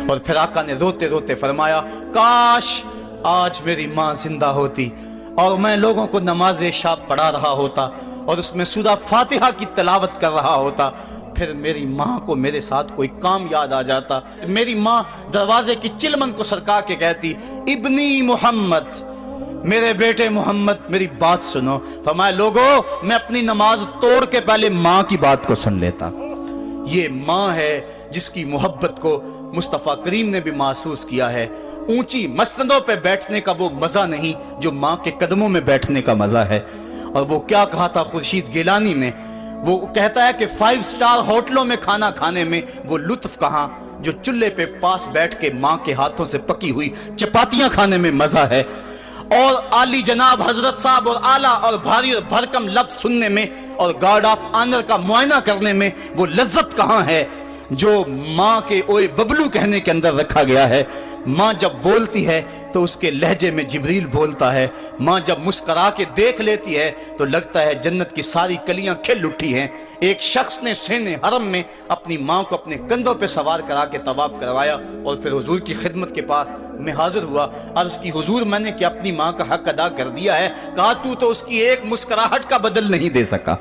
اور پھر آقا نے روتے روتے فرمایا کاش آج میری ماں زندہ ہوتی اور میں لوگوں کو نماز شب پڑھا رہا ہوتا اور اس میں سورہ فاتحہ کی تلاوت کر رہا ہوتا، پھر میری ماں کو میرے ساتھ کوئی کام یاد آ جاتا، میری ماں دروازے کی چلمن کو سرکا کے کہتی ابنی محمد، میرے بیٹے محمد میری بات سنو۔ فرمایا لوگو میں اپنی نماز توڑ کے پہلے ماں کی بات کو سن لیتا۔ یہ ماں ہے جس کی محبت کو مصطفیٰ کریم نے بھی محسوس کیا ہے۔ اونچی مسندوں پہ بیٹھنے کا وہ مزہ نہیں جو ماں کے قدموں میں بیٹھنے کا مزہ ہے۔ اور وہ کیا کہا تھا خورشید گیلانی نے، وہ کہتا ہے کہ 5 اسٹار ہوٹلوں میں کھانا کھانے میں وہ لطف کہاں جو چولہے پہ پاس بیٹھ کے ماں کے ہاتھوں سے پکی ہوئی چپاتیاں کھانے میں مزہ ہے، اور عالی جناب حضرت صاحب اور اعلیٰ اور بھاری اور بھرکم لفظ سننے میں اور گارڈ آف آنر کا معائنہ کرنے میں وہ لذت کہاں ہے جو ماں کے اوئے ببلو کہنے کے اندر رکھا گیا ہے۔ ماں جب بولتی ہے تو اس کے لہجے میں جبریل بولتا ہے، ماں جب مسکرا کے دیکھ لیتی ہے تو لگتا ہے جنت کی ساری کلیاں کھل اٹھی ہیں۔ ایک شخص نے سین حرم میں اپنی ماں کو اپنے کندھوں پہ سوار کرا کے طواف کروایا اور پھر حضور کی خدمت کے پاس میں حاضر ہوا، عرض کی حضور میں نے کہ اپنی ماں کا حق ادا کر دیا ہے، کہا تو اس کی ایک مسکراہٹ کا بدل نہیں دے سکا۔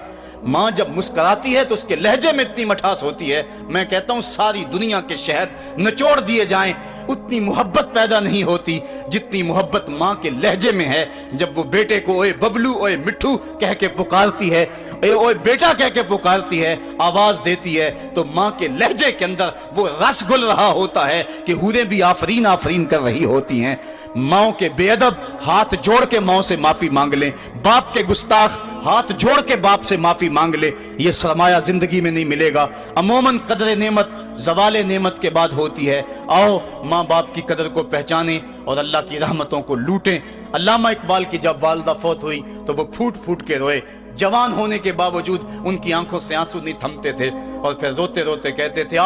ماں جب مسکراتی ہے تو اس کے لہجے میں اتنی مٹھاس ہوتی ہے، میں کہتا ہوں ساری دنیا کے شہد نچوڑ دیے جائیں اتنی محبت پیدا نہیں ہوتی جتنی محبت ماں کے لہجے میں ہے۔ جب وہ بیٹے کو اوئے ببلو اوئے مٹھو کہہ کے پکارتی ہے، اوئے بیٹا کہہ کے پکارتی ہے، آواز دیتی ہے، تو ماں کے لہجے کے اندر وہ رس گل رہا ہوتا ہے کہ حوریں بھی آفرین آفرین کر رہی ہوتی ہیں۔ ماں کے بے ادب ہاتھ جوڑ کے ماں سے معافی مانگ لیں، باپ کے گستاخ ہاتھ جوڑ کے باپ سے معافی مانگ لے، یہ سرمایہ زندگی میں نہیں ملے گا۔ عموماً قدر نعمت زوال نعمت کے بعد ہوتی ہے۔ آؤ ماں باپ کی قدر کو پہچانیں اور اللہ کی رحمتوں کو لوٹیں۔ علامہ اقبال کی جب والدہ فوت ہوئی تو وہ پھوٹ پھوٹ کے روئے، جوان ہونے کے باوجود ان کی آنکھوں سے آنسو نہیں تھمتے تھے، اور پھر روتے روتے کہتے تھے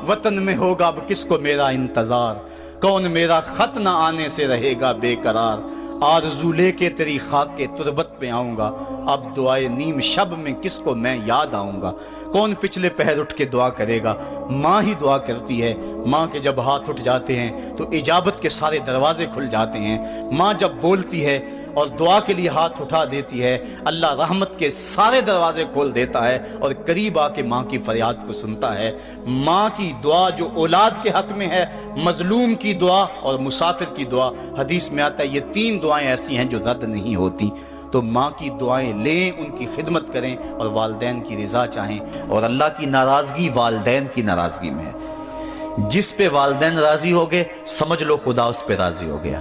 وطن میں ہوگا اب کس کو میرا انتظار، کون میرا خط نہ آنے سے رہے گا بے قرار، آرزو لے کے تیری خاک کے تربت پہ آؤں گا، اب دعائے نیم شب میں کس کو میں یاد آؤں گا، کون پچھلے پہر اٹھ کے دعا کرے گا، ماں ہی دعا کرتی ہے۔ ماں کے جب ہاتھ اٹھ جاتے ہیں تو اجابت کے سارے دروازے کھل جاتے ہیں۔ ماں جب بولتی ہے اور دعا کے لیے ہاتھ اٹھا دیتی ہے، اللہ رحمت کے سارے دروازے کھول دیتا ہے اور قریب آ کے ماں کی فریاد کو سنتا ہے۔ ماں کی دعا جو اولاد کے حق میں ہے، مظلوم کی دعا اور مسافر کی دعا، حدیث میں آتا ہے یہ 3 دعائیں ایسی ہیں جو رد نہیں ہوتی۔ تو ماں کی دعائیں لیں، ان کی خدمت کریں اور والدین کی رضا چاہیں، اور اللہ کی ناراضگی والدین کی ناراضگی میں ہے۔ جس پہ والدین راضی ہو گئے سمجھ لو خدا اس پہ راضی ہو گیا،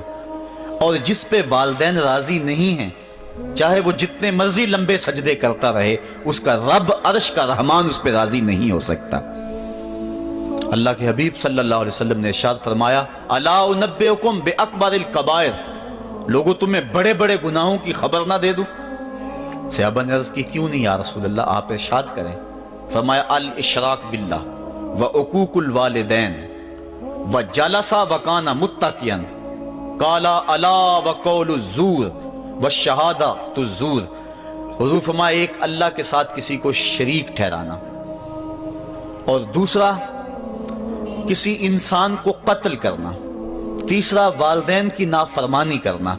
اور جس پہ والدین راضی نہیں ہیں چاہے وہ جتنے مرضی لمبے سجدے کرتا رہے، اس کا رب عرش کا رحمان اس پہ راضی نہیں ہو سکتا۔ اللہ کے حبیب صلی اللہ علیہ وسلم نے ارشاد فرمایا الا انبئکم باکبر الکبائر، لوگو تمہیں بڑے بڑے گناہوں کی خبر نہ دے دوں؟ صحابہ نے عرض کی کیوں نہیں یا رسول اللہ، آپ ارشاد کریں۔ فرمایا الاشراک باللہ وعقوق الوالدین وجلسا وکان متقیا قال الا وقول الزور والشہادۃ الزور، حضور فرمایا ایک اللہ کے ساتھ کسی کو شریک ٹھہرانا، اور دوسرا کسی انسان کو قتل کرنا، تیسرا والدین کی نافرمانی کرنا۔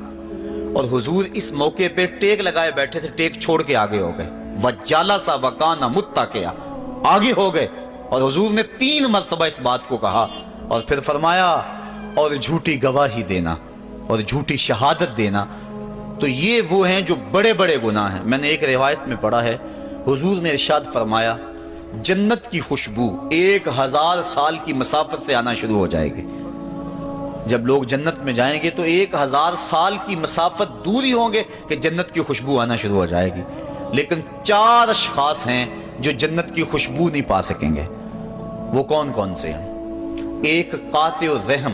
اور حضور اس موقع پہ ٹیک لگائے بیٹھے تھے، ٹیک چھوڑ کے آگے ہو گئے، وجلسا وکان متقیا، آگے ہو گئے، اور حضور نے 3 مرتبہ اس بات کو کہا، اور پھر فرمایا اور جھوٹی گواہی دینا اور جھوٹی شہادت دینا۔ تو یہ وہ ہیں جو بڑے بڑے گناہ ہیں۔ میں نے ایک روایت میں پڑھا ہے حضور نے ارشاد فرمایا جنت کی خوشبو 1000 سال کی مسافت سے آنا شروع ہو جائے گی۔ جب لوگ جنت میں جائیں گے تو 1000 سال کی مسافت دور ہی ہوں گے کہ جنت کی خوشبو آنا شروع ہو جائے گی، لیکن 4 اشخاص ہیں جو جنت کی خوشبو نہیں پا سکیں گے۔ وہ کون کون سے ہیں؟ ایک قاطع الرحم،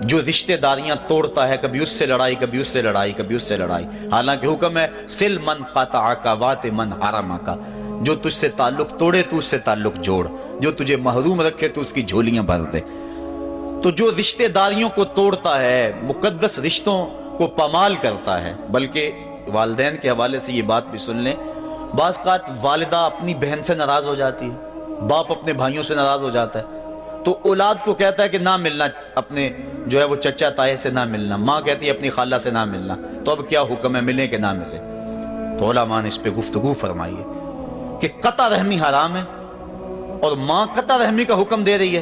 جو رشتہ داریاں توڑتا ہے، کبھی اس سے لڑائی، کبھی اس سے لڑائی، کبھی اس سے لڑائی، حالانکہ حکم ہے سل من قطعک وات من حرمک، جو تجھ سے تعلق توڑے تو اس سے تعلق جوڑ، جو تجھے محروم رکھے تو اس کی جھولیاں بھر دے۔ تو جو رشتہ داریوں کو توڑتا ہے، مقدس رشتوں کو پامال کرتا ہے، بلکہ والدین کے حوالے سے یہ بات بھی سن لیں، بعض اوقات والدہ اپنی بہن سے ناراض ہو جاتی ہے، باپ اپنے بھائیوں سے ناراض ہو جاتا ہے، تو اولاد کو کہتا ہے کہ نہ ملنا اپنے جو ہے وہ چچا تائے سے نہ ملنا، ماں کہتی ہے اپنی خالہ سے نہ ملنا، تو اب کیا حکم ہے، ملے کہ نہ ملے؟ تو علماء نے اس پہ گفتگو فرمائی ہے کہ قطع رحمی حرام ہے، اور ماں قطع رحمی کا حکم دے رہی ہے،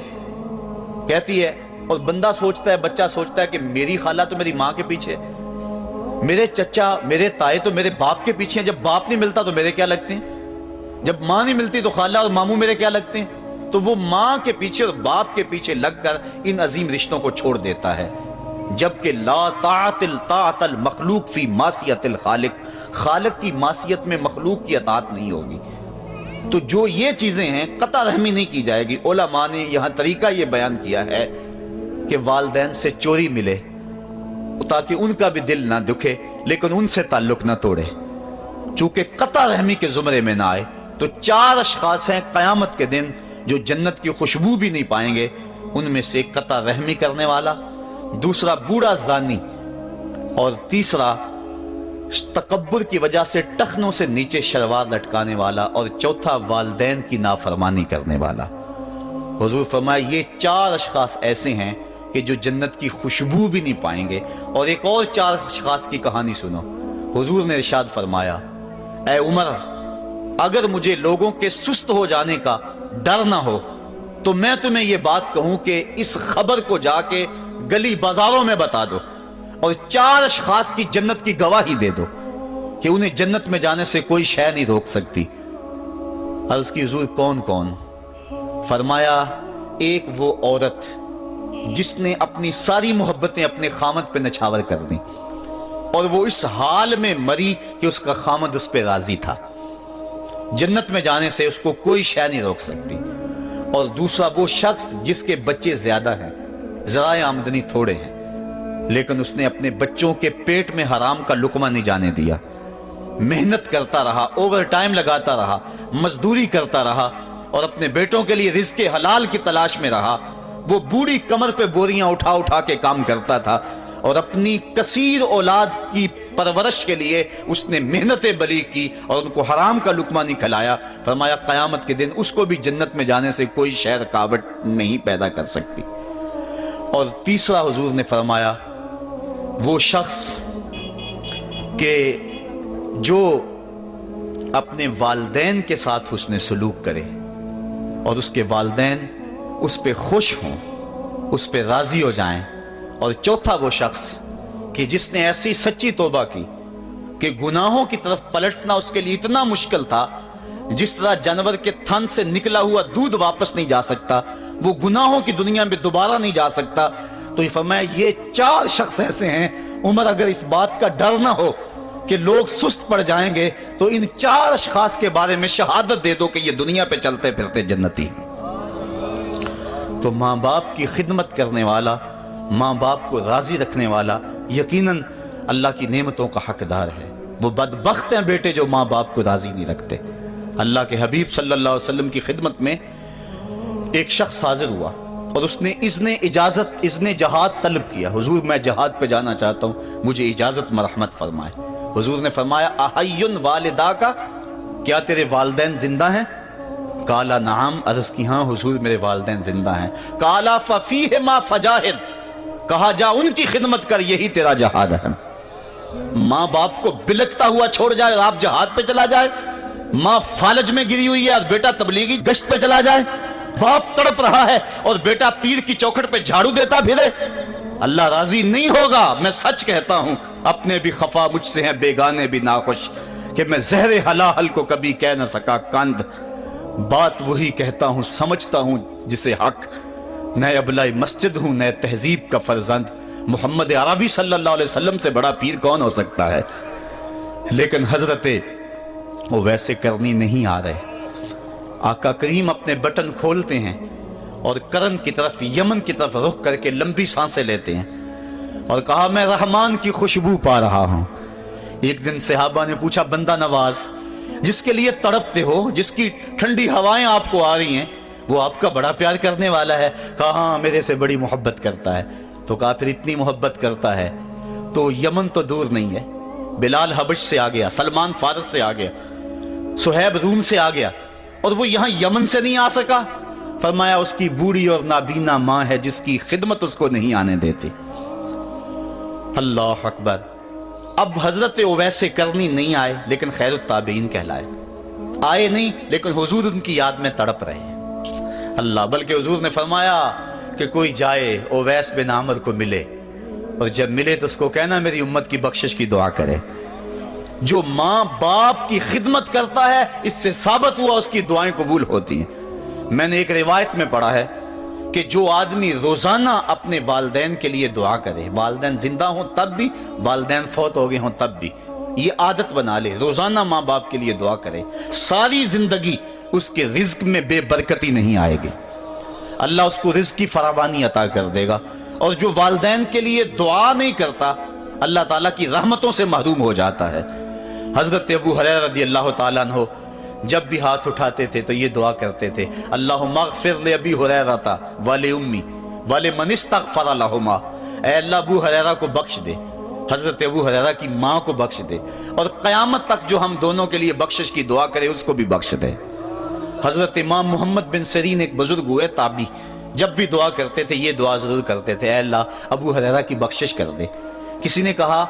کہتی ہے، اور بندہ سوچتا ہے، بچہ سوچتا ہے کہ میری خالہ تو میری ماں کے پیچھے، میرے چچا میرے تائے تو میرے باپ کے پیچھے ہیں، جب باپ نہیں ملتا تو میرے کیا لگتے ہیں، جب ماں نہیں ملتی تو خالہ اور ماموں میرے کیا لگتے ہیں؟ تو وہ ماں کے پیچھے اور باپ کے پیچھے لگ کر ان عظیم رشتوں کو چھوڑ دیتا ہے، جبکہ لا طاعت المخلوق فی معصیت الخالق، خالق کی معصیت میں مخلوق کی اطاعت نہیں ہوگی۔ تو جو یہ چیزیں ہیں قطع رحمی نہیں کی جائے گی۔ علماء نے یہاں طریقہ یہ بیان کیا ہے کہ والدین سے چوری ملے تاکہ ان کا بھی دل نہ دکھے لیکن ان سے تعلق نہ توڑے، چونکہ قطع رحمی کے زمرے میں نہ آئے۔ تو 4 اشخاص ہیں قیامت کے دن جو جنت کی خوشبو بھی نہیں پائیں گے، ان میں سے قطع رحمی کرنے والا، دوسرا بوڑھا زانی، اور تیسرا تکبر کی وجہ سے ٹخنوں سے نیچے شلوار لٹکانے والا، اور چوتھا والدین کی نافرمانی کرنے والا۔ حضور فرمایا یہ 4 اشخاص ایسے ہیں کہ جو جنت کی خوشبو بھی نہیں پائیں گے۔ اور ایک اور 4 اشخاص کی کہانی سنو۔ حضور نے ارشاد فرمایا، اے عمر، اگر مجھے لوگوں کے سست ہو جانے کا ڈر نہ ہو تو میں تمہیں یہ بات کہوں کہ اس خبر کو جا کے گلی بازاروں میں بتا دو اور 4 اشخاص کی جنت کی گواہی دے دو کہ انہیں جنت میں جانے سے کوئی شے نہیں روک سکتی۔ عرض کی حضور کون کون؟ فرمایا ایک وہ عورت جس نے اپنی ساری محبتیں اپنے خامد پہ نچھاور کر دیں اور وہ اس حال میں مری کہ اس کا خامد اس پہ راضی تھا، جنت میں جانے سے اس کو کوئی شے نہیں روک سکتی۔ اور دوسرا وہ شخص جس کے بچے زیادہ ہیں، ذرائع آمدنی تھوڑے ہیں، لیکن اس نے اپنے بچوں کے پیٹ میں حرام کا لقمہ نہیں جانے دیا، محنت کرتا رہا، اوور ٹائم لگاتا رہا، مزدوری کرتا رہا اور اپنے بیٹوں کے لیے رزق حلال کی تلاش میں رہا۔ وہ بوڑھی کمر پہ بوریاں اٹھا اٹھا کے کام کرتا تھا اور اپنی کثیر اولاد کی پرورش کے لیے اس نے محنتیں بلی کی اور ان کو حرام کا لقمہ نہیں کھلایا۔ فرمایا قیامت کے دن اس کو بھی جنت میں جانے سے کوئی شے رکاوٹ نہیں پیدا کر سکتی۔ اور تیسرا حضور نے فرمایا وہ شخص کہ جو اپنے والدین کے ساتھ حسن سلوک کرے اور اس کے والدین اس پہ خوش ہوں، اس پہ راضی ہو جائیں۔ اور چوتھا وہ شخص کہ جس نے ایسی سچی توبہ کی کہ گناہوں کی طرف پلٹنا اس کے لیے اتنا مشکل تھا، جس طرح جانور کے تھن سے نکلا ہوا دودھ واپس نہیں جا سکتا، وہ گناہوں کی دنیا میں دوبارہ نہیں جا سکتا۔ تو یہ فرمایا یہ 4 شخص ایسے ہیں عمر، اگر اس بات کا ڈر نہ ہو کہ لوگ سست پڑ جائیں گے تو ان 4 اشخاص کے بارے میں شہادت دے دو کہ یہ دنیا پہ چلتے پھرتے جنتی۔ تو ماں باپ کی خدمت کرنے والا، ماں باپ کو راضی رکھنے والا یقیناً اللہ کی نعمتوں کا حقدار ہے۔ وہ بدبخت ہیں بیٹے جو ماں باپ کو راضی نہیں رکھتے۔ اللہ کے حبیب صلی اللہ علیہ وسلم کی خدمت میں ایک شخص حاضر ہوا اور اس نے اذن جہاد طلب کیا، حضور میں جہاد پہ جانا چاہتا ہوں، مجھے اجازت مرحمت فرمائے۔ حضور نے فرمایا احی والدہ کا، کیا تیرے والدین زندہ ہیں؟ کالا نعم، عرض کی ہاں حضور میرے والدین زندہ ہیں۔ کالا ففیہما فجاہد، کہا جا ان کی خدمت کر، یہی تیرا جہاد ہے۔ ماں باپ کو بلکتا ہوا چھوڑ جائے اور آپ جہاد پہ چلا جائے، ماں فالج میں گری ہوئی ہے اور بیٹا تبلیغی گشت پہ چلا جائے، باپ تڑپ رہا ہے اور بیٹا پیر کی چوکھٹ پہ جھاڑو دیتا پھرے، اللہ راضی نہیں ہوگا۔ میں سچ کہتا ہوں، اپنے بھی خفا مجھ سے ہیں، بیگانے بھی ناخوش، کہ میں زہر حلاحل کو کبھی کہہ نہ سکا کند، بات وہی کہتا ہوں سمجھتا ہوں جسے حق، نئے ابلہ مسجد ہوں نئے تہذیب کا فرزند، محمد عربی صلی اللہ علیہ وسلم سے بڑا پیر کون ہو سکتا ہے؟ لیکن حضرت وہ ویسے کرنی نہیں آ رہے۔ آقا کریم اپنے بٹن کھولتے ہیں اور کرن کی طرف، یمن کی طرف رخ کر کے لمبی سانسیں لیتے ہیں اور کہا میں رحمان کی خوشبو پا رہا ہوں۔ ایک دن صحابہ نے پوچھا بندہ نواز جس کے لیے تڑپتے ہو، جس کی ٹھنڈی ہوائیں آپ کو آ رہی ہیں، وہ آپ کا بڑا پیار کرنے والا ہے؟ کہا ہاں میرے سے بڑی محبت کرتا ہے۔ تو کہا پھر اتنی محبت کرتا ہے تو یمن تو دور نہیں ہے، بلال حبش سے آ گیا، سلمان فارس سے آ گیا، سہیب روم سے آ گیا، اور وہ یہاں یمن سے نہیں آ سکا؟ فرمایا اس کی بوڑھی اور نابینا ماں ہے جس کی خدمت اس کو نہیں آنے دیتی۔ اللہ اکبر۔ اب حضرت اویس کرنی نہیں آئے لیکن خیر التابعین کہلائے، آئے نہیں لیکن حضور ان کی یاد میں تڑپ رہے ہیں۔ اللہ، بلکہ حضور نے فرمایا کہ کوئی جائے اویس بن عامر کو ملے، اور جب ملے تو اس کو کہنا میری امت کی بخشش کی دعا کرے۔ جو ماں باپ کی خدمت کرتا ہے اس سے ثابت ہوا اس کی دعائیں قبول ہوتی ہیں۔ میں نے ایک روایت میں پڑھا ہے کہ جو آدمی روزانہ اپنے والدین کے لیے دعا کرے، والدین زندہ ہوں تب بھی، والدین فوت ہو گئے ہوں تب بھی، یہ عادت بنا لے، روزانہ ماں باپ کے لیے دعا کرے، ساری زندگی اس کے رزق میں بے برکتی نہیں آئے گی، اللہ اس کو رزق کی فراوانی عطا کر دے گا۔ اور جو والدین کے لیے دعا نہیں کرتا اللہ تعالیٰ کی رحمتوں سے محروم ہو جاتا ہے۔ حضرت ابو ہریرہ رضی اللہ تعالیٰ عنہ جب بھی ہاتھ اٹھاتے تھے تو یہ دعا کرتے تھے، اللہم اغفر لأبی ہریرہ ولأمی ولمن استغفر لہما، اے اللہ ابو ہریرہ کو بخش دے، حضرت ابو ہریرہ کی ماں کو بخش دے، اور قیامت تک جو ہم دونوں کے لیے بخشش کی دعا کرے اس کو بھی بخش دے۔ حضرت امام محمد بن سیرین ایک بزرگ ہوئے تابعی، جب بھی دعا کرتے تھے یہ دعا ضرور کرتے تھے، اے اللہ ابو ہریرہ کی بخشش کر دے۔ کسی نے کہا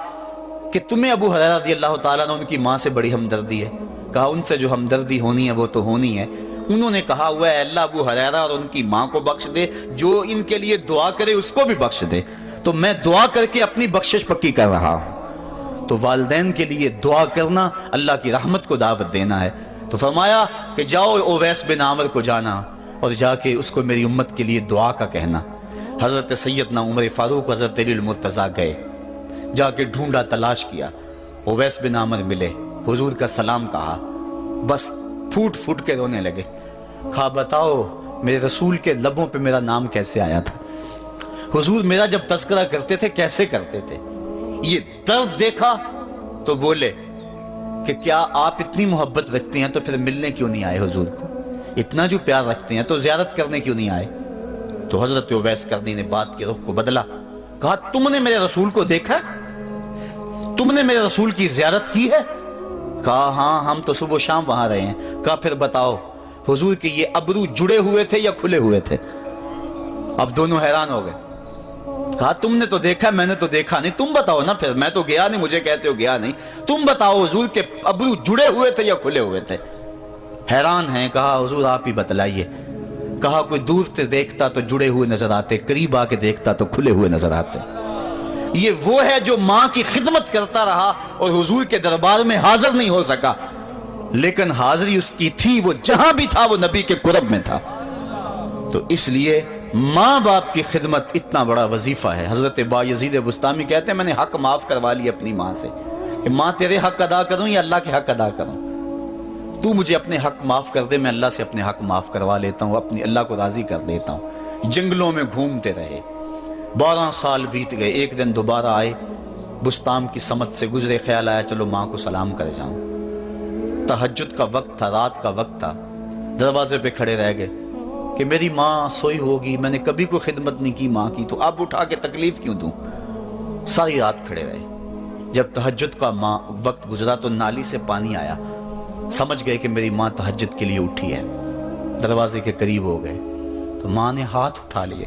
کہ تمہیں ابو ہریرہ رضی اللہ تعالیٰ نے ان کی ماں سے بڑی ہمدردی ہے؟ کہا ان سے جو ہمدردی ہونی ہے وہ تو ہونی ہے۔ انہوں نے کہا ہوا ہے اے اللہ ابو ہریرہ اور ان کی ماں کو بخش دے، جو ان کے لیے دعا کرے اس کو بھی بخش دے۔ تو میں دعا کر کے اپنی بخشش پکی کر رہا ہوں۔ تو والدین کے لیے دعا کرنا اللہ کی رحمت کو دعوت دینا ہے۔ تو فرمایا کہ جاؤ اویس بن عامر کو جانا اور جا کے اس کو میری امت کے لیے دعا کا کہنا۔ حضرت سیدنا عمر فاروق حضرت علی المرتضیٰ گئے، جا کے ڈھونڈا، تلاش کیا، اویس بن عامر ملے، حضور کا سلام کہا، بس پھوٹ پھوٹ کے رونے لگے۔ کہا بتاؤ میرے رسول کے لبوں پہ میرا نام کیسے آیا تھا؟ حضور میرا جب تذکرہ کرتے تھے کیسے کرتے تھے؟ یہ درد دیکھا تو بولے کہ کیا آپ اتنی محبت رکھتے ہیں تو پھر ملنے کیوں نہیں آئے حضور کو؟ اتنا جو پیار رکھتے ہیں تو زیارت کرنے کیوں نہیں آئے؟ تو حضرت اویس کرنی نے بات کے رخ کو بدلا، کہا تم نے میرے رسول کو دیکھا؟ تم نے میرے رسول کی زیارت کی ہے؟ کہا ہاں ہم تو صبح و شام وہاں رہے ہیں۔ کہا پھر بتاؤ حضور کے یہ ابرو جڑے ہوئے تھے یا کھلے ہوئے تھے؟ اب دونوں حیران ہو گئے۔ کہا تم نے تو دیکھا، میں نے تو دیکھا نہیں، تم بتاؤ نا، پھر میں تو گیا نہیں، مجھے کہتے ہو گیا نہیں، تم بتاؤ حضور کے ابرو جڑے ہوئے تھے یا کھلے ہوئے تھے؟ حیران ہیں۔ کہا حضور آپ ہی بتلائیے۔ کہا کوئی دور سے دیکھتا تو جڑے ہوئے نظر آتے، قریب آ کے دیکھتا تو کھلے ہوئے نظر آتے۔ یہ وہ ہے جو ماں کی خدمت کرتا رہا اور حضور کے دربار میں حاضر نہیں ہو سکا، لیکن حاضری اس کی تھی، وہ جہاں بھی تھا وہ نبی کے قرب میں تھا۔ تو اس لیے ماں باپ کی خدمت اتنا بڑا وظیفہ ہے۔ حضرت بایزید بستامی کہتے ہیں میں نے حق معاف کروا لی اپنی ماں سے، کہ ماں تیرے حق ادا کروں یا اللہ کے حق ادا کروں؟ تو مجھے اپنے حق معاف کر دے، میں اللہ سے اپنے حق معاف کروا لیتا ہوں، اپنی اللہ کو راضی کر لیتا ہوں۔ جنگلوں میں گھومتے رہے، 12 سال بیت گئے، ایک دن دوبارہ آئے، بستام کی سمت سے گزرے، خیال آیا چلو ماں کو سلام کر جاؤں۔ تہجد کا وقت تھا، رات کا وقت تھا، دروازے پہ کھڑے رہ گئے کہ میری ماں سوئی ہوگی، میں نے کبھی کوئی خدمت نہیں کی ماں کی، تو اب اٹھا کے تکلیف کیوں دوں؟ ساری رات کھڑے رہے۔ جب تہجد کا وقت گزرا تو نالی سے پانی آیا، سمجھ گئے کہ میری ماں تہجد کے لیے اٹھی ہے، دروازے کے قریب ہو گئے تو ماں نے ہاتھ اٹھا لیے،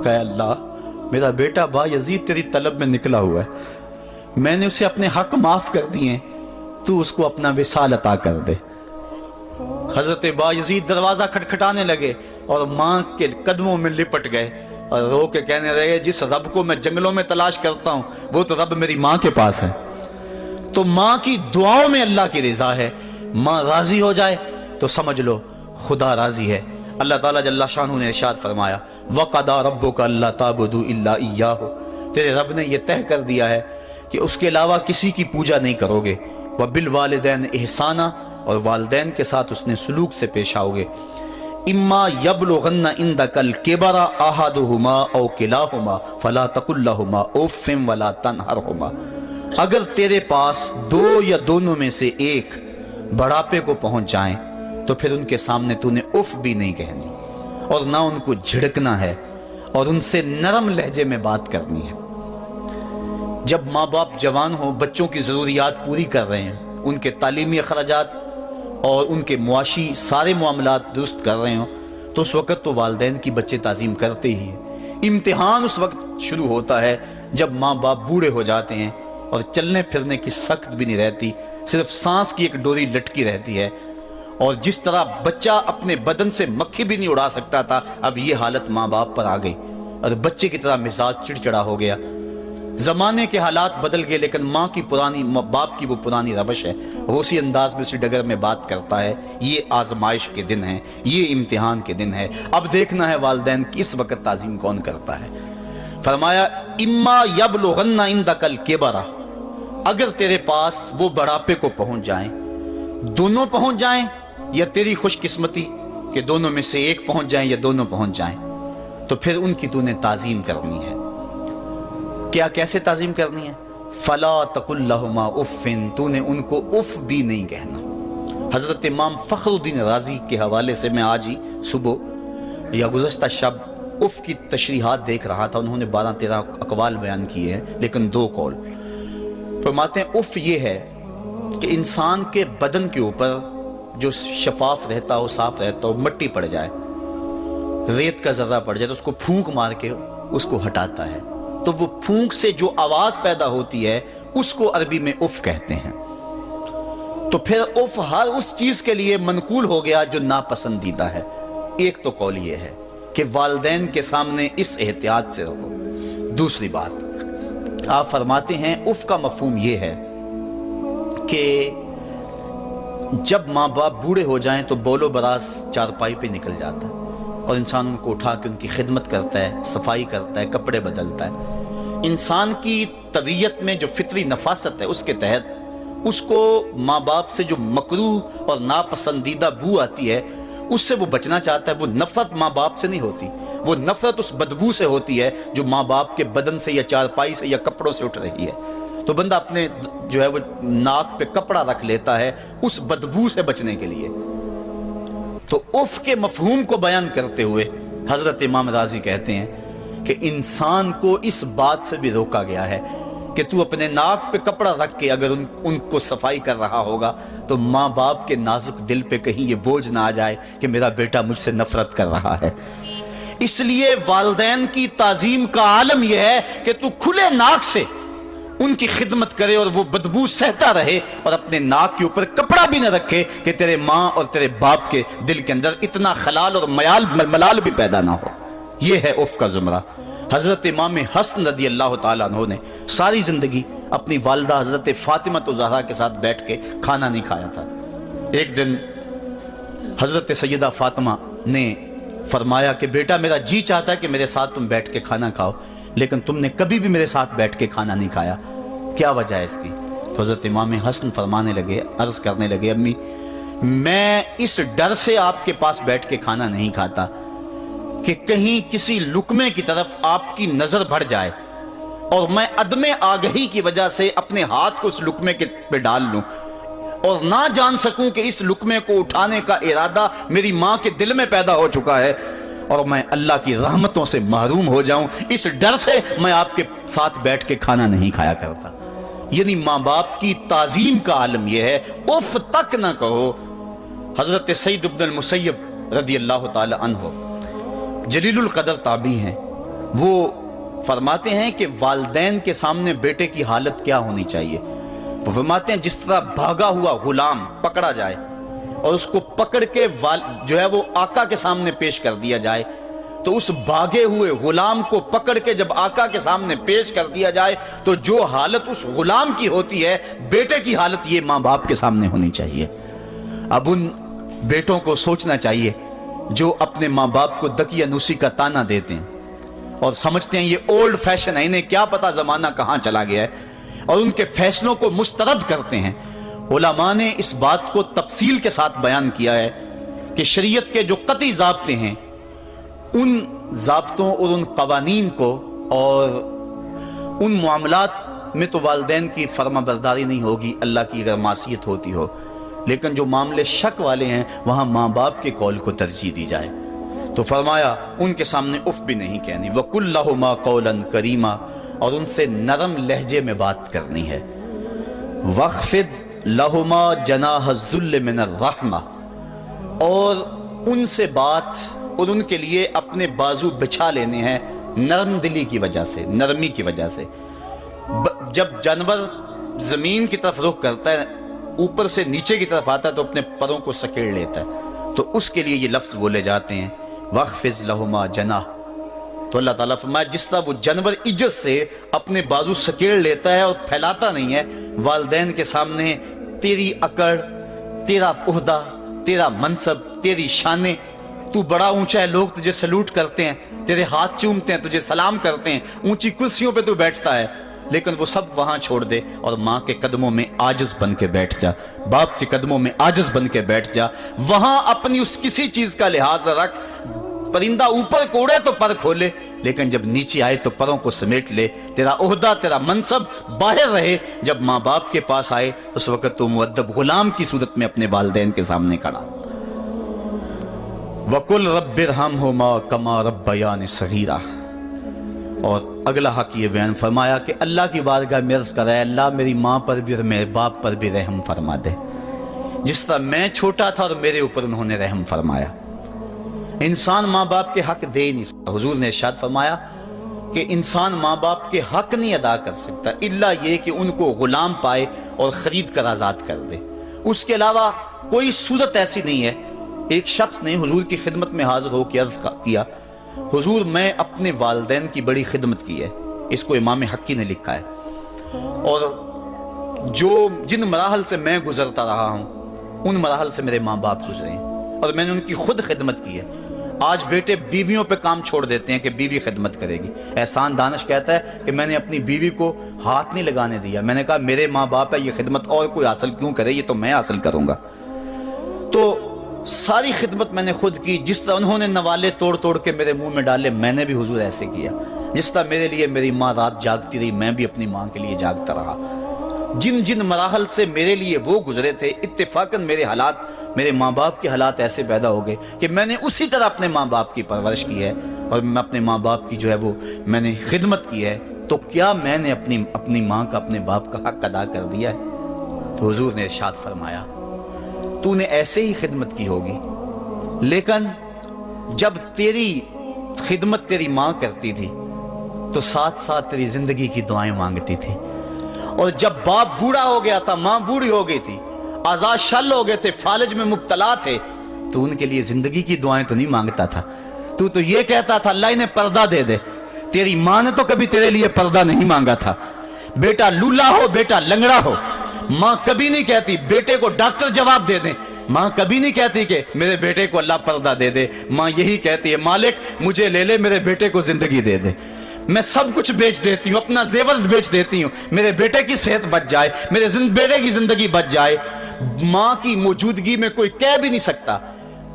کہا اللہ میرا بیٹا بایزید تیری طلب میں نکلا ہوا ہے، میں نے اسے اپنے حق معاف کر دیے، تو اس کو اپنا وصال عطا کر دے۔ حضرت بایزید دروازہ کھٹکھٹانے لگے اور ماں کے قدموں میں لپٹ گئے اور رو کے کہنے لگے جس رب کو میں جنگلوں میں تلاش کرتا ہوں وہ تو رب میری ماں کے پاس ہے۔ تو ماں کی دعاؤں میں اللہ کی رضا ہے، ماں راضی ہو جائے تو سمجھ لو خدا راضی ہے۔ اللہ تعالیٰ جل شانہ نے ارشاد فرمایا وَقَضَىٰ رَبُّكَ أَلَّا تَعْبُدُوا إِلَّا إِيَّاهُ، تیرے رب نے یہ طے کر دیا ہے کہ اس کے علاوہ کسی کی پوجا نہیں کرو گے، وَبِالْوَالِدَيْنِ إِحْسَانًا، اور والدین کے ساتھ اس نے سلوک سے پیش آؤ گے۔ اِمَّا يَبْلُغَنَّ عِندَكَ الْكِبَرَ أَحَدُهُمَا أَوْ كِلَاهُمَا فَلَا تَقُل لَّهُمَا أُفٍّ وَلَا تَنْهَرْهُمَا، اگر تیرے پاس دو یا دونوں میں سے ایک بڑھاپے کو پہنچ جائیں تو پھر ان کے سامنے تو نے اف بھی نہیں کہنی اور نہ ان کو جھڑکنا ہے اور ان سے نرم لہجے میں بات کرنی ہے۔ جب ماں باپ جوان ہوں، بچوں کی ضروریات پوری کر رہے ہیں، ان کے تعلیمی اخراجات اور ان کے معاشی سارے معاملات درست کر رہے ہوں، تو اس وقت تو والدین کی بچے تعظیم کرتے ہی ہیں۔ امتحان اس وقت شروع ہوتا ہے جب ماں باپ بوڑھے ہو جاتے ہیں اور چلنے پھرنے کی سخت بھی نہیں رہتی، صرف سانس کی ایک ڈوری لٹکی رہتی ہے، اور جس طرح بچہ اپنے بدن سے مکھی بھی نہیں اڑا سکتا تھا، اب یہ حالت ماں باپ پر آ گئی اور بچے کی طرح مزاج چڑچڑا ہو گیا۔ زمانے کے حالات بدل گئے، لیکن ماں کی پرانی، باپ کی وہ پرانی روش ہے، وہ اسی انداز میں اسی ڈگر میں بات کرتا ہے۔ یہ آزمائش کے دن ہیں، یہ امتحان کے دن ہے، اب دیکھنا ہے والدین کی اس وقت تعظیم کون کرتا ہے۔ فرمایا اما یبلغن عندک الکبر، اگر تیرے پاس وہ بڑھاپے کو پہنچ جائیں، دونوں پہنچ جائیں، یا تیری خوش قسمتی کہ دونوں میں سے ایک پہنچ جائیں یا دونوں پہنچ جائیں، تو پھر ان کی تو نے تعظیم کرنی ہے۔ کیا کیسے تعظیم کرنی ہے؟ فلا تقل لہما اف، تو نے ان کو اف بھی نہیں کہنا۔ حضرت امام فخر الدین رازی کے حوالے سے میں آج ہی صبح یا گزشتہ شب اف کی تشریحات دیکھ رہا تھا، انہوں نے 12-13 اقوال بیان کیے ہیں، لیکن 2 قول فرماتے ہیں۔ اف یہ ہے کہ انسان کے بدن کے اوپر جو شفاف رہتا ہو، صاف رہتا ہو، مٹی پڑ جائے، ریت کا ذرہ پڑ جائے تو اس کو پھونک مار کے اس کو ہٹاتا ہے، تو وہ پھونک سے جو آواز پیدا ہوتی ہے اس کو عربی میں اف کہتے ہیں۔ تو پھر اف ہر اس چیز کے لیے منقول ہو گیا جو ناپسندیدہ ہے۔ ایک تو قول یہ ہے کہ والدین کے سامنے اس احتیاط سے رہو۔ دوسری بات آپ فرماتے ہیں اف کا مفہوم یہ ہے کہ جب ماں باپ بوڑھے ہو جائیں تو بول و براز چارپائی پہ نکل جاتا ہے اور انسان ان کو اٹھا کے ان کی خدمت کرتا ہے، صفائی کرتا ہے، کپڑے بدلتا ہے۔ انسان کی طبیعت میں جو فطری نفاست ہے اس کے تحت اس کو ماں باپ سے جو مکروہ اور ناپسندیدہ بو آتی ہے اس سے وہ بچنا چاہتا ہے۔ وہ نفرت ماں باپ سے نہیں ہوتی، وہ نفرت اس بدبو سے ہوتی ہے جو ماں باپ کے بدن سے یا چارپائی سے یا کپڑوں سے اٹھ رہی ہے۔ تو بندہ اپنے جو ہے وہ ناک پہ کپڑا رکھ لیتا ہے اس بدبو سے بچنے کے لیے۔ تو اف کے مفہوم کو بیان کرتے ہوئے حضرت امام رازی کہتے ہیں کہ انسان کو اس بات سے بھی روکا گیا ہے کہ تو اپنے ناک پہ کپڑا رکھ کے اگر ان کو صفائی کر رہا ہوگا تو ماں باپ کے نازک دل پہ کہیں یہ بوجھ نہ آ جائے کہ میرا بیٹا مجھ سے نفرت کر رہا ہے۔ اس لیے والدین کی تعظیم کا عالم یہ ہے کہ تو کھلے ناک سے ان کی خدمت کرے اور وہ بدبو سہتا رہے اور اپنے ناک کے اوپر کپڑا بھی نہ رکھے کہ تیرے ماں اور تیرے باپ کے دل کے اندر اتنا خلال اور ملال بھی پیدا نہ ہو۔ یہ ہے اف کا زمرہ۔ حضرت امام حسن رضی اللہ تعالیٰ عنہ نے ساری زندگی اپنی والدہ حضرت فاطمہ زہرا کے ساتھ بیٹھ کے کھانا نہیں کھایا تھا۔ ایک دن حضرت سیدہ فاطمہ نے فرمایا کہ بیٹا میرا جی چاہتا ہے کہ میرے ساتھ تم بیٹھ کے کھانا کھاؤ، لیکن تم نے کبھی بھی میرے ساتھ بیٹھ کے کھانا نہیں کھایا، کیا وجہ ہے اس کی؟ تو حضرت امام حسن فرمانے لگے، عرض کرنے لگے امی میں اس ڈر سے آپ کے پاس بیٹھ کے کھانا نہیں کھاتا کہ کہیں کسی لقمے کی طرف آپ کی نظر بڑھ جائے اور میں عدم آگہی کی وجہ سے اپنے ہاتھ کو اس لقمے پہ ڈال لوں اور نہ جان سکوں کہ اس لقمے کو اٹھانے کا ارادہ میری ماں کے دل میں پیدا ہو چکا ہے اور میں اللہ کی رحمتوں سے محروم ہو جاؤں، اس ڈر سے میں آپ کے ساتھ بیٹھ کے کھانا نہیں کھایا کرتا۔ یعنی ماں باپ کی تعظیم کا عالم یہ ہے، اف تک نہ کہو۔ حضرت سعید بن المسیب رضی اللہ تعالی عنہ جلیل القدر تابعی ہیں، وہ فرماتے ہیں کہ والدین کے سامنے بیٹے کی حالت کیا ہونی چاہیے۔ وہ فرماتے ہیں جس طرح بھاگا ہوا غلام پکڑا جائے اور اس کو پکڑ کے جو ہے وہ آقا کے سامنے پیش کر دیا جائے، تو اس بھاگے ہوئے غلام کو پکڑ کے جب آقا کے سامنے پیش کر دیا جائے تو جو حالت اس غلام کی ہوتی ہے، بیٹے کی حالت یہ ماں باپ کے سامنے ہونی چاہیے۔ اب ان بیٹوں کو سوچنا چاہیے جو اپنے ماں باپ کو دقیانوسی کا تانا دیتے ہیں اور سمجھتے ہیں یہ اولڈ فیشن ہے، انہیں کیا پتا زمانہ کہاں چلا گیا ہے، اور ان کے فیصلوں کو مسترد کرتے ہیں۔ علماء نے اس بات کو تفصیل کے ساتھ بیان کیا ہے کہ شریعت کے جو قطعی ضابطے ہیں ان ضابطوں اور ان قوانین کو اور ان معاملات میں تو والدین کی فرما برداری نہیں ہوگی اللہ کی اگر معصیت ہوتی ہو، لیکن جو معاملے شک والے ہیں وہاں ماں باپ کے قول کو ترجیح دی جائے۔ تو فرمایا ان کے سامنے اف بھی نہیں کہنی، وَقُلْ لَهُمَا قَوْلًا كَرِيمًا، اور ان سے نرم لہجے میں بات کرنی ہے۔ وَاخْفِضْ لَهُمَا جَنَاحَ الذُّلِّ مِنَ الرَّحْمَةِ، اور ان سے بات اور ان کے لیے اپنے بازو بچھا لینے ہیں نرم دلی کی وجہ سے، نرمی کی وجہ سے۔ جب جانور زمین کی طرف رخ کرتا ہے، اوپر سے نیچے کی طرف آتا ہے تو اپنے پروں کو سکیڑ لیتا ہے، تو اس کے لیے یہ لفظ بولے جاتے ہیں وَخْفِضْ لَهُمَا جَنَاحَ۔ تو اللہ تعالیٰ فرمایا جس طرح وہ جانور عزت سے اپنے بازو سکیڑ لیتا ہے اور پھیلاتا نہیں ہے، والدین کے سامنے تیری اکڑ، تیرا عہدہ، تیرا منصب، تیری شانیں، تو بڑا اونچا ہے، لوگ تجھے سلوٹ کرتے ہیں، تیرے ہاتھ چومتے ہیں، تجھے سلام کرتے ہیں، اونچی کرسیوں پہ تو بیٹھتا ہے، لیکن وہ سب وہاں چھوڑ دے اور ماں کے قدموں میں عاجز بن کے بیٹھ جا، باپ کے قدموں میں عاجز بن کے بیٹھ جا، وہاں اپنی اس کسی چیز کا لحاظ رکھ۔ پرندہ اوپر کو اڑے تو پر کھولے، لیکن جب نیچے آئے تو پروں کو سمیٹ لے، تیرا عہدہ، تیرا منصب باہر رہے، جب ماں باپ کے پاس آئے اس وقت تو مؤدب غلام کی صورت میں اپنے والدین کے سامنے کھڑا۔ وَقُلْ رَبِّ ارْحَمْهُمَا كَمَا رَبَّيَانِ صَغِيرًا۔ اور اگلا حق یہ بیان فرمایا کہ اللہ کی بارگاہ میں عرض کر رہا ہے اللہ میری ماں پر بھی اور میرے باپ پر بھی رحم فرما دے، جس طرح میں چھوٹا تھا اور میرے اوپر انہوں نے رحم فرمایا۔ انسان ماں باپ کے حق دے ہی نہیں سکتا۔ حضور نے ارشاد فرمایا کہ انسان ماں باپ کے حق نہیں ادا کر سکتا الا یہ کہ ان کو غلام پائے اور خرید کر آزاد کر دے، اس کے علاوہ کوئی صورت ایسی نہیں ہے۔ ایک شخص نے حضور کی خدمت میں حاضر ہو کے عرض کیا حضور میں اپنے والدین کی بڑی خدمت کی ہے، اس کو امام حقی نے لکھا ہے، اور جن مراحل سے میں گزرتا رہا ہوں ان مراحل سے میرے ماں باپ گزرے ہیں اور میں نے ان کی خود خدمت کی ہے۔ آج بیٹے بیویوں پہ کام چھوڑ دیتے ہیں کہ بیوی خدمت کرے گی۔ احسان دانش کہتا ہے کہ میں نے اپنی بیوی کو ہاتھ نہیں لگانے دیا، میں نے کہا میرے ماں باپ ہے، یہ خدمت اور کوئی حاصل کیوں کرے، یہ تو میں حاصل کروں گا۔ تو ساری خدمت میں نے خود کی، جس طرح انہوں نے نوالے توڑ توڑ کے میرے منہ میں ڈالے میں نے بھی حضور ایسے کیا، جس طرح میرے لیے میری ماں رات جاگتی رہی میں بھی اپنی ماں کے لیے جاگتا رہا۔ جن مراحل سے میرے لیے وہ گزرے تھے اتفاقاً میرے حالات، میرے ماں باپ کے حالات ایسے پیدا ہو گئے کہ میں نے اسی طرح اپنے ماں باپ کی پرورش کی ہے اور میں اپنے ماں باپ کی جو ہے وہ میں نے خدمت کی ہے، تو کیا میں نے اپنی ماں کا، اپنے باپ کا حق ادا کر دیا ہے؟ تو حضور نے ارشاد فرمایا تو نے ایسے ہی خدمت کی ہوگی، لیکن جب تیری خدمت تیری ماں کرتی تھی تو ساتھ ساتھ تیری زندگی کی دعائیں مانگتی تھی، اور جب باپ بوڑھا ہو گیا تھا، ماں بوڑھی ہو گئی تھی، آزاد شل ہو گئے تھے، فالج میں مبتلا تھے، تو ان کے لیے زندگی کی دعائیں تو نہیں مانگتا تھا، تو یہ کہتا تھا اللہ انہیں پردہ دے دے۔ تیری ماں نے تو کبھی تیرے لیے پردہ نہیں مانگا تھا، بیٹا لولا ہو، بیٹا لنگڑا ہو، ماں کبھی نہیں کہتی بیٹے کو ڈاکٹر جواب دے دیں، ماں کبھی نہیں کہتی کہ میرے بیٹے کو اللہ پردہ دے دے، ماں یہی کہتی ہے مالک مجھے لے لے، میرے بیٹے کو زندگی دے دے، میں سب کچھ بیچ دیتی ہوں، اپنا زیور بیچ دیتی ہوں، میرے بیٹے کی صحت بچ جائے، میرے بیٹے کی زندگی بچ جائے۔ ماں کی موجودگی میں کوئی کہہ بھی نہیں سکتا،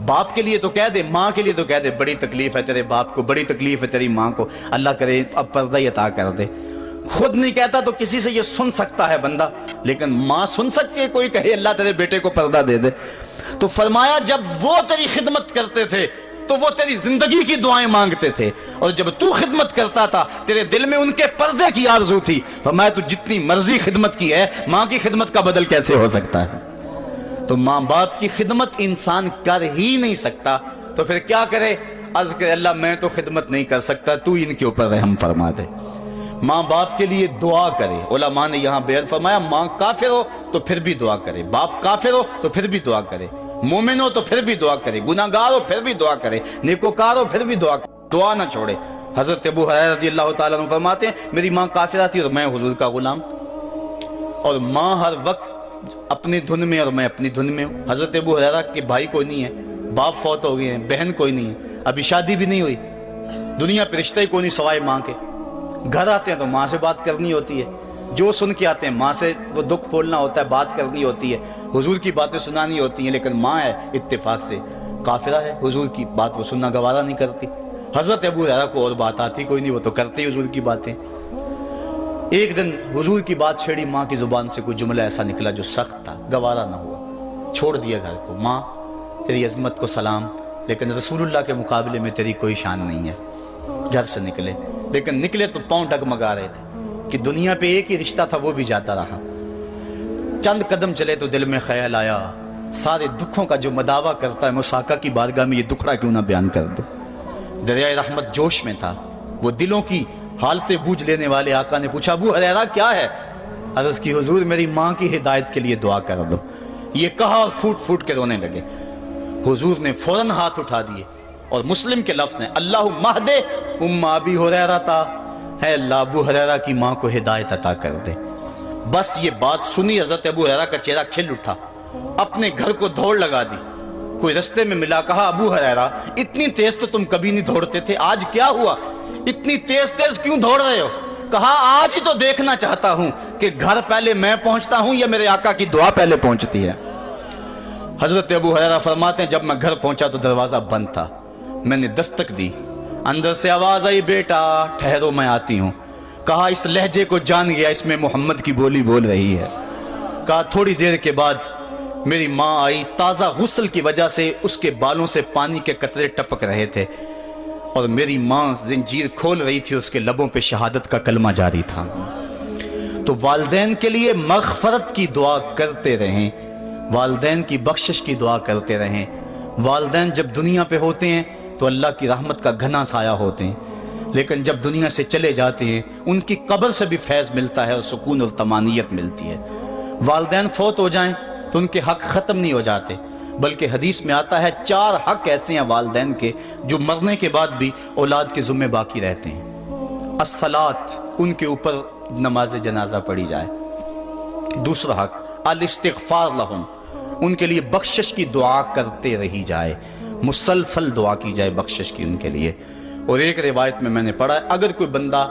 باپ کے لیے تو کہہ دے، ماں کے لیے تو کہہ دے بڑی تکلیف ہے تیرے باپ کو، بڑی تکلیف ہے تیری ماں کو، اللہ کرے اب پردہ ہی عطا کر دے۔ خود نہیں کہتا تو کسی سے یہ سن سکتا ہے بندہ، لیکن ماں سن سکتی ہے کوئی کہے اللہ تیرے بیٹے کو پردہ دے دے؟ تو فرمایا جب وہ تیری خدمت کرتے تھے تو وہ تیری زندگی کی دعائیں مانگتے تھے، اور جب تو خدمت کرتا تھا تیرے دل میں ان کے پردے کی آرزو تھی۔ فرمایا تو جتنی مرضی خدمت کی ہے، ماں کی خدمت کا بدل کیسے ہو سکتا ہے؟ تو ماں باپ کی خدمت انسان کر ہی نہیں سکتا تو پھر کیا کرے؟ عرض کہ اللہ میں تو خدمت نہیں کر سکتا، تو ان کے اوپر رحم فرما دے۔ ماں باپ کے لیے دعا کرے۔ علماء نے یہاں بیان فرمایا ماں کافر ہو تو پھر بھی دعا کرے، باپ کافر ہو تو پھر بھی دعا کرے، مومن ہو تو پھر بھی دعا کرے، گناہگار ہو پھر بھی دعا کرے، نیکوکار ہو پھر بھی دعا کرے، دعا نہ چھوڑے۔ حضرت ابو ہریرہ رضی اللہ تعالیٰ عنہ فرماتے ہیں میری ماں کافرہ تھی اور میں حضور کا غلام، اور ماں ہر وقت اپنی دھن میں اور میں اپنی دھن میں ہوں۔ حضرت ابو ہریرہ کے بھائی کوئی نہیں ہے، باپ فوت ہو گئے ہیں، بہن کوئی نہیں ہے، ابھی شادی بھی نہیں ہوئی، دنیا پہ رشتہ ہی کوئی نہیں سوائے ماں کے، گھر آتے ہیں تو ماں سے بات کرنی ہوتی ہے، جو سن کے آتے ہیں ماں سے وہ دکھ کھولنا ہوتا ہے، بات کرنی ہوتی ہے، حضور کی باتیں سنانی ہوتی ہیں، لیکن ماں ہے اتفاق سے کافرہ ہے، حضور کی بات وہ سننا گوارا نہیں کرتی۔ حضرت ابو ہریرہ کو اور بات آتی کوئی نہیں، وہ تو کرتے ہی حضور کی باتیں۔ ایک دن حضور کی بات چھیڑی، ماں کی زبان سے کوئی جملہ ایسا نکلا جو سخت تھا، گوارا نہ ہوا، چھوڑ دیا گھر کو۔ ماں تیری عظمت کو سلام، لیکن رسول اللہ کے مقابلے میں تیری کوئی شان نہیں ہے۔ گھر سے نکلے، لیکن نکلے تو پاؤں ڈگمگا رہے تھے کہ دنیا پہ ایک ہی رشتہ تھا وہ بھی جاتا رہا۔ چند قدم چلے تو دل میں خیال آیا سارے دکھوں کا جو مداوا کرتا ہے، میں اس آقا کی بارگاہ میں یہ دکھڑا کیوں نہ بیان کر دوں۔ دریائے رحمت جوش میں تھا، وہ دلوں کی حالتیں بوجھ لینے والے آقا نے پوچھا ابو ہریرہ کیا ہے؟ عرض کی حضور میری ماں کی ہدایت کے لیے دعا کر دو۔ یہ کہا اور پھوٹ پھوٹ کے رونے لگے۔ حضور نے فوراً ہاتھ اٹھا دیے اور مسلم کے لفظ ہیں اللہم اہد ام ابی ہریرہ، اے اللہ ابو ہریرہ کی ماں کو ہدایت عطا کر دے۔ بس یہ بات سنی حضرت ابو ہریرہ کا چہرہ کھل اٹھا، اپنے گھر کو دوڑ لگا دی۔ کوئی رستے میں ملا، کہا ابو ہریرہ اتنی تیز تو تم کبھی نہیں دوڑتے تھے، آج کیا ہوا؟ اتنی تیز تیز کیوں دوڑ رہے ہو؟ کہا آج ہی تو دیکھنا چاہتا ہوں کہ گھر پہلے میں پہنچتا ہوں یا میرے آقا کی دعا پہلے پہنچتی ہے۔ حضرت ابو ہریرہ فرماتے ہیں جب میں گھر پہنچا تو دروازہ بند تھا، میں نے دستک دی، اندر سے آواز آئی بیٹا ٹھہرو میں آتی ہوں۔ کہا اس لہجے کو جان گیا، اس میں محمد کی بولی بول رہی ہے۔ کہا تھوڑی دیر کے بعد میری ماں آئی، تازہ غسل کی وجہ سے اس کے بالوں سے پانی کے قطرے ٹپک رہے تھے اور میری ماں زنجیر کھول رہی تھی، اس کے لبوں پہ شہادت کا کلمہ جاری تھا۔ تو والدین کے لیے مغفرت کی دعا کرتے رہیں، والدین کی بخشش کی دعا کرتے رہیں۔ والدین جب دنیا پہ ہوتے ہیں تو اللہ کی رحمت کا گھنا سایہ ہوتے ہیں، لیکن جب دنیا سے چلے جاتے ہیں ان کی قبر سے بھی فیض ملتا ہے اور سکون اور طمانینت ملتی ہے۔ والدین فوت ہو جائیں تو ان کے حق ختم نہیں ہو جاتے، بلکہ حدیث میں آتا ہے 4 حق ایسے ہیں والدین کے جو مرنے کے بعد بھی اولاد کے ذمہ باقی رہتے ہیں۔ الصلاۃ، ان کے اوپر نماز جنازہ پڑھی جائے۔ دوسرا حق الاستغفار لہم، ان کے لیے بخشش کی دعا کرتے رہی جائے، مسلسل دعا کی جائے بخشش کی ان کے لیے۔ اور ایک روایت میں نے پڑھا ہے اگر کوئی بندہ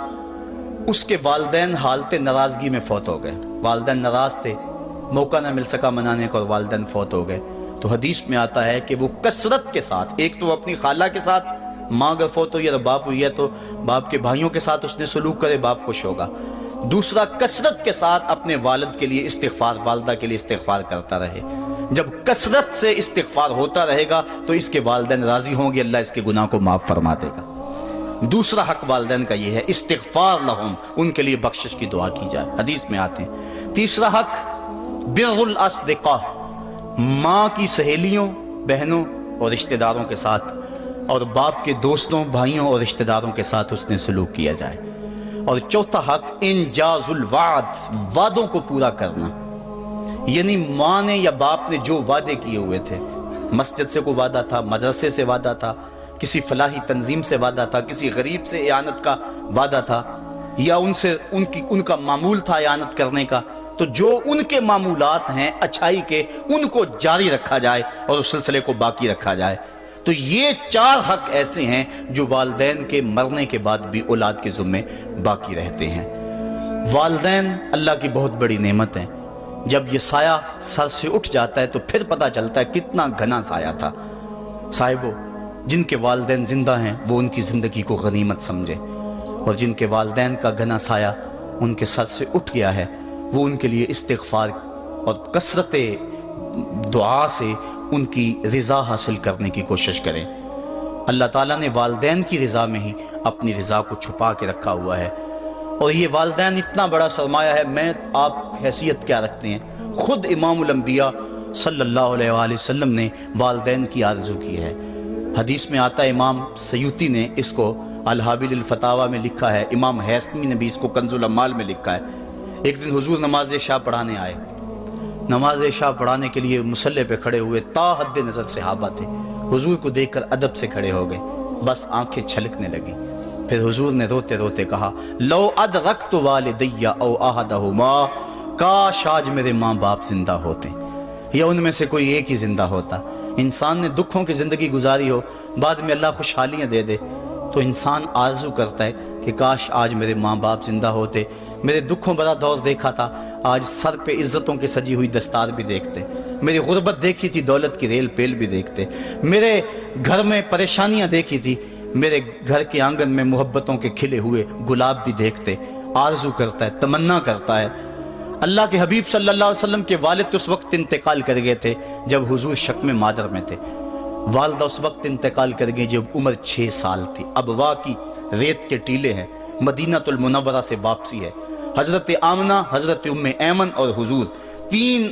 اس کے والدین حالت ناراضگی میں فوت ہو گئے، والدین ناراض تھے، موقع نہ مل سکا منانے کا اور والدین فوت ہو گئے، تو حدیث میں آتا ہے کہ وہ کثرت کے ساتھ، ایک تو اپنی خالہ کے ساتھ، ماں اگر فوت ہوئی ہے تو باپ ہوئی ہے تو باپ کے بھائیوں کے ساتھ اس نے سلوک کرے، باپ خوش ہوگا۔ دوسرا کثرت کے ساتھ اپنے والد کے لیے استغفار، والدہ کے لیے استغفار کرتا رہے۔ جب کثرت سے استغفار ہوتا رہے گا تو اس کے والدین راضی ہوں گے، اللہ اس کے گناہ کو معاف فرما دے گا۔ دوسرا حق والدین کا یہ ہے استغفار لہم، ان کے لیے بخشش کی دعا کی جائے، حدیث میں آتے ہیں۔ تیسرا حق بر الاصدقاء، ماں کی سہیلیوں، بہنوں اور رشتہ داروں کے ساتھ، اور باپ کے دوستوں، بھائیوں اور رشتہ داروں کے ساتھ اس نے سلوک کیا جائے۔ اور چوتھا حق انجاز الوعد، وعدوں کو پورا کرنا، یعنی ماں نے یا باپ نے جو وعدے کیے ہوئے تھے، مسجد سے کوئی وعدہ تھا، مدرسے سے وعدہ تھا، کسی فلاحی تنظیم سے وعدہ تھا، کسی غریب سے اعانت کا وعدہ تھا، یا ان کا معمول تھا اعانت کرنے کا، تو جو ان کے معمولات ہیں اچھائی کے ان کو جاری رکھا جائے اور اس سلسلے کو باقی رکھا جائے۔ تو یہ 4 حق ایسے ہیں جو والدین کے مرنے کے بعد بھی اولاد کے ذمے باقی رہتے ہیں۔ والدین اللہ کی بہت بڑی نعمت ہیں، جب یہ سایہ سر سے اٹھ جاتا ہے تو پھر پتہ چلتا ہے کتنا گھنا سایہ تھا۔ صاحبو، جن کے والدین زندہ ہیں وہ ان کی زندگی کو غنیمت سمجھے، اور جن کے والدین کا گھنا سایہ ان کے سر سے اٹھ گیا ہے وہ ان کے لیے استغفار اور کثرت دعا سے ان کی رضا حاصل کرنے کی کوشش کریں۔ اللہ تعالیٰ نے والدین کی رضا میں ہی اپنی رضا کو چھپا کے رکھا ہوا ہے، اور یہ والدین اتنا بڑا سرمایہ ہے۔ میں آپ حیثیت کیا رکھتے ہیں؟ خود امام الانبیاء صلی اللہ علیہ وآلہ وسلم نے والدین کی آرزو کی ہے۔ حدیث میں آتا ہے، امام سیوطی نے اس کو الحابل الفتاوی میں لکھا ہے، امام حیثمی نے بھی اس کو کنز الاموال میں لکھا ہے۔ ایک دن حضور نماز عشاء پڑھانے آئے، نماز عشاء پڑھانے کے لیے مصلی پہ کھڑے ہوئے، تا حد نظر صحابہ تھے، حضور کو دیکھ کر ادب سے کھڑے ہو گئے، بس آنکھیں چھلکنے لگی۔ پھر حضور نے روتے روتے کہا لو ادرکت والدی او احدہما، کاش آج میرے ماں باپ زندہ ہوتے یا ان میں سے کوئی ایک ہی زندہ ہوتا۔ انسان نے دکھوں کی زندگی گزاری ہو، بعد میں اللہ خوشحالیاں دے دے تو انسان آرزو کرتا ہے کہ کاش آج میرے ماں باپ زندہ ہوتے، میرے دکھوں بڑا دور دیکھا تھا، آج سر پہ عزتوں کی سجی ہوئی دستار بھی دیکھتے، میری غربت دیکھی تھی، دولت کی ریل پیل بھی دیکھتے، میرے گھر میں پریشانیاں دیکھی تھی، میرے گھر کے آنگن میں محبتوں کے کھلے ہوئے گلاب بھی دیکھتے۔ آرزو کرتا ہے، تمنا کرتا ہے۔ اللہ کے حبیب صلی اللہ علیہ وسلم کے والد اس وقت انتقال کر گئے تھے جب حضور شکم مادر میں تھے، والدہ اس وقت انتقال کر گئی جب عمر 6 سال تھی۔ ابوا کی ریت کے ٹیلے ہیں، مدینہ المنورہ سے واپسی ہے، حضرت آمنہ، حضرت ام ایمن اور حضور 3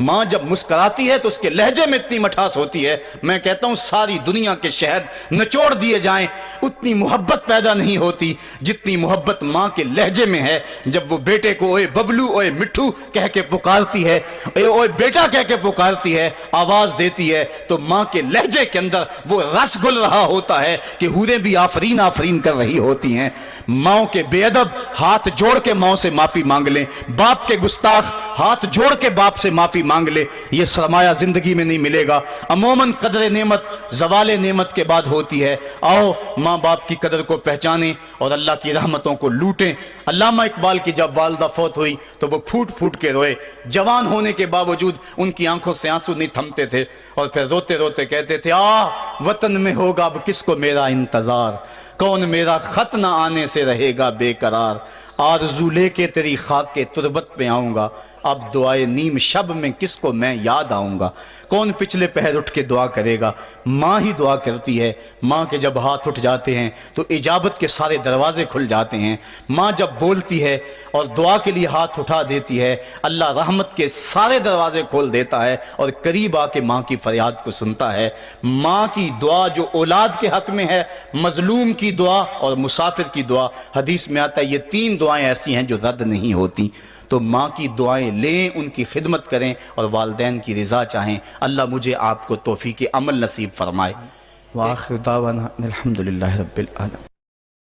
ماں جب مسکراتی ہے تو اس کے لہجے میں اتنی مٹھاس ہوتی ہے، میں کہتا ہوں ساری دنیا کے شہد نچوڑ دیے جائیں اتنی محبت پیدا نہیں ہوتی جتنی محبت ماں کے لہجے میں ہے۔ جب وہ بیٹے کو اوئے ببلو اوئے مٹھو کہہ کے پکارتی ہے، اوئے بیٹا کہہ کے پکارتی ہے، آواز دیتی ہے، تو ماں کے لہجے کے اندر وہ رس گل رہا ہوتا ہے کہ حوریں بھی آفرین آفرین کر رہی ہوتی ہیں۔ ماں کے بے ادب ہاتھ جوڑ کے ماں سے معافی مانگ لیں، باپ کے گستاخ ہاتھ جوڑ کے باپ سے معافی مانگ لے، یہ سرمایہ زندگی میں نہیں ملے گا۔ عموماً قدر نعمت زوال نعمت کے بعد ہوتی ہے۔ آؤ ماں باپ کی قدر کو پہچانیں اور اللہ کی رحمتوں کو لوٹیں۔ علامہ اقبال کی جب والدہ فوت ہوئی تو وہ پھوٹ پھوٹ کے روئے، جوان ہونے کے باوجود ان کی آنکھوں سے آنسو نہیں تھمتے تھے، اور پھر روتے روتے کہتے تھے وطن میں ہوگا اب کس کو میرا انتظار، کون میرا خط نہ آنے سے رہے گا بے قرار، آرزو لے کے تیری خاک کے تربت پہ آؤں گا، اب دعائے نیم شب میں کس کو میں یاد آؤں گا، کون پچھلے پہر اٹھ کے دعا کرے گا، ماں ہی دعا کرتی ہے۔ ماں کے جب ہاتھ اٹھ جاتے ہیں تو اجابت کے سارے دروازے کھل جاتے ہیں۔ ماں جب بولتی ہے اور دعا کے لیے ہاتھ اٹھا دیتی ہے، اللہ رحمت کے سارے دروازے کھول دیتا ہے اور قریب آ کے ماں کی فریاد کو سنتا ہے۔ ماں کی دعا جو اولاد کے حق میں ہے، مظلوم کی دعا اور مسافر کی دعا، حدیث میں آتا ہے یہ تین دعائیں ایسی ہیں جو رد نہیں ہوتی۔ تو ماں کی دعائیں لیں، ان کی خدمت کریں اور والدین کی رضا چاہیں۔ اللہ مجھے آپ کو توفیق عمل نصیب فرمائے۔ وآخر دعوانا الحمدللہ رب العالمین۔